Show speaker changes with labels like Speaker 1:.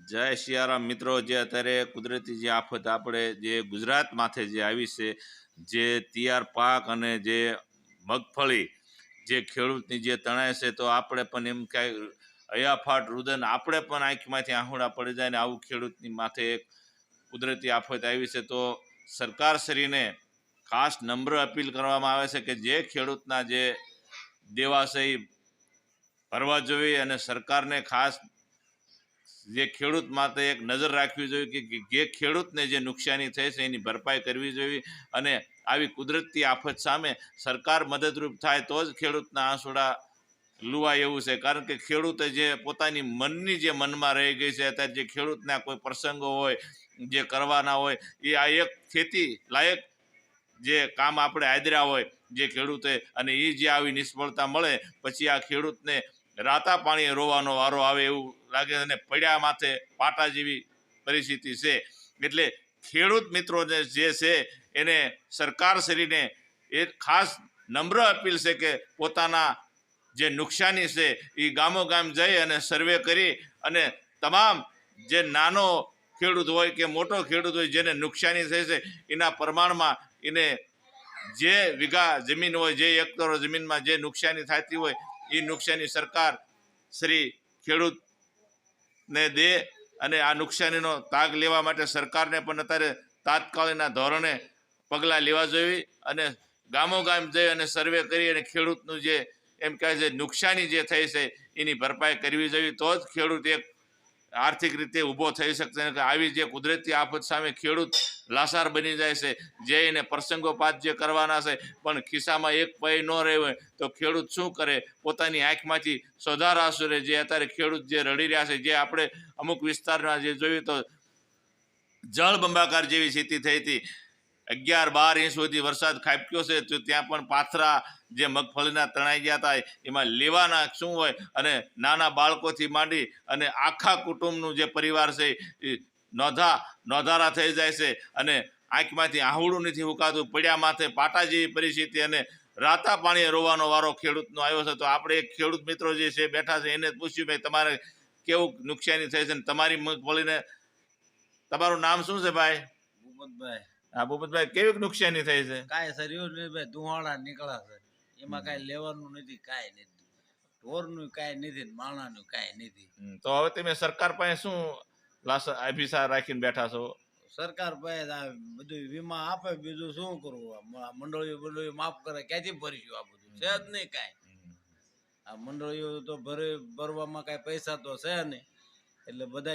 Speaker 1: જય સિયારામ મિત્રો, જે અત્યારે કુદરતી જે આફત આપણે જે ગુજરાત માથે જે આવી છે, જે તૈયાર પાક અને જે મગફળી જે ખેડૂતની જે તણાય છે, તો આપણે પણ એમ કાંઈ હયાફાટ રુદન આપણે પણ આંખમાંથી આહુડા પડી જાય ને આવું ખેડૂતની માથે એક કુદરતી આફત આવી છે. તો સરકારશ્રીને ખાસ નમ્ર અપીલ કરવામાં આવે છે કે જે ખેડૂતના જે દેવા છે એ ભરવા જોઈએ અને સરકારને ખાસ જે ખેડૂત માટે એક નજર રાખવી જોઈએ કે જે ખેડૂતને જે નુકસાની થઈ છે એની ભરપાઈ કરવી જોઈએ અને આવી કુદરતી આફત સામે સરકાર મદદરૂપ થાય તો જ ખેડૂતના આંસુડા લુવાય એવું છે. કારણ કે ખેડૂતે જે પોતાની મનની જે મનમાં રહી ગઈ છે, અત્યારે જે ખેડૂતના કોઈ પ્રસંગો હોય જે કરવાના હોય એ આ એક ખેતી લાયક જે કામ આપણે આદર્યા હોય જે ખેડૂતે, અને એ જે આવી નિષ્ફળતા મળે પછી આ ખેડૂતને રાતા પાણીએ રોવાનો વારો આવે એવું લાગે છે અને પડ્યા માથે પાટા જેવી પરિસ્થિતિ છે. એટલે ખેડૂત મિત્રોને જે છે એને સરકારશ્રીને એ ખાસ નમ્ર અપીલ છે કે પોતાના જે નુકસાની છે એ ગામો ગામ જઈ અને સર્વે કરી અને તમામ જે નાનો ખેડૂત હોય કે મોટો ખેડૂત હોય જેને નુકસાની થઈ છે એના પ્રમાણમાં એને જે વીઘા જમીન હોય, જે હેક્ટરો જમીનમાં જે નુકસાની થતી હોય એ નુકસાની સરકાર શ્રી ખેડૂતને દે અને આ નુકસાનીનો તાગ લેવા માટે સરકારને પણ અત્યારે તાત્કાલિકના ધોરણે પગલાં લેવા જોઈએ અને ગામો ગામ જઈ અને સર્વે કરી અને ખેડૂતનું જે એમ કહે છે નુકસાની જે થઈ છે એની ભરપાઈ કરવી જોઈએ. તો જ ખેડૂત એક આર્થિક રીતે ઊભો થઈ શકશે. આવી જે કુદરતી આફત સામે ખેડૂત લાસાર બની જાય છે. જે એને પ્રસંગોપાત જે કરવાના છે પણ ખિસ્સામાં એક પૈ ન રહે હોય તો ખેડૂત શું કરે? પોતાની આંખમાંથી સોધાર આંસુરે જે અત્યારે ખેડૂત જે રડી રહ્યા છે, જે આપણે અમુક વિસ્તારમાં જે જોયું તો જળબંબાકાર જેવી સ્થિતિ થઈ હતી. 11-12 ઇંચ સુધી વરસાદ ખાબક્યો છે, તો ત્યાં પણ પાથરા જે મગફળીના તણાઈ ગયા હતા એમાં લેવાના શું હોય અને નાના બાળકોથી માંડી અને આખા કુટુંબનું જે પરિવાર છે એ નોંધારા થઈ જાય છે અને આંખમાંથી આહુડું નથી ઉકાતું, પડ્યા માથે પાટા જેવી પરિસ્થિતિ અને રાતા પાણીએ રોવાનો વારો ખેડૂતનો આવ્યો છે. તો આપણે એક ખેડૂત મિત્રો જે છે બેઠા છે એને પૂછ્યું, ભાઈ તમારે કેવું નુકસાની થઈ છે ને તમારી મગફળીને, તમારું નામ શું છે ભાઈ?
Speaker 2: ભૂપતભાઈ.
Speaker 1: હા ભૂપતભાઈ, કેવી નુકસાની થઈ છે?
Speaker 2: કાંઈ સર્યું નહીં ભાઈ, ધુવાડા નીકળ્યા છે, એમાં કાંઈ લેવાનું નથી, કાંઈ નથી, ઢોરનું કાંઈ નથી, માણાનું કાંઈ નથી.
Speaker 1: તો હવે તમે સરકાર પાસે શું અભિસાર રાખીને બેઠા છો?
Speaker 2: સરકાર પાસે આ બધું વીમા આપે, બીજું શું કરવું? આ મંડળીઓ માફ કરે, ક્યાંથી ભરીશું? આ બધું છે જ નહીં કાંઈ. આ મંડળીઓ તો ભરવામાં કાંઈ પૈસા તો છે નહીં, એટલે બધા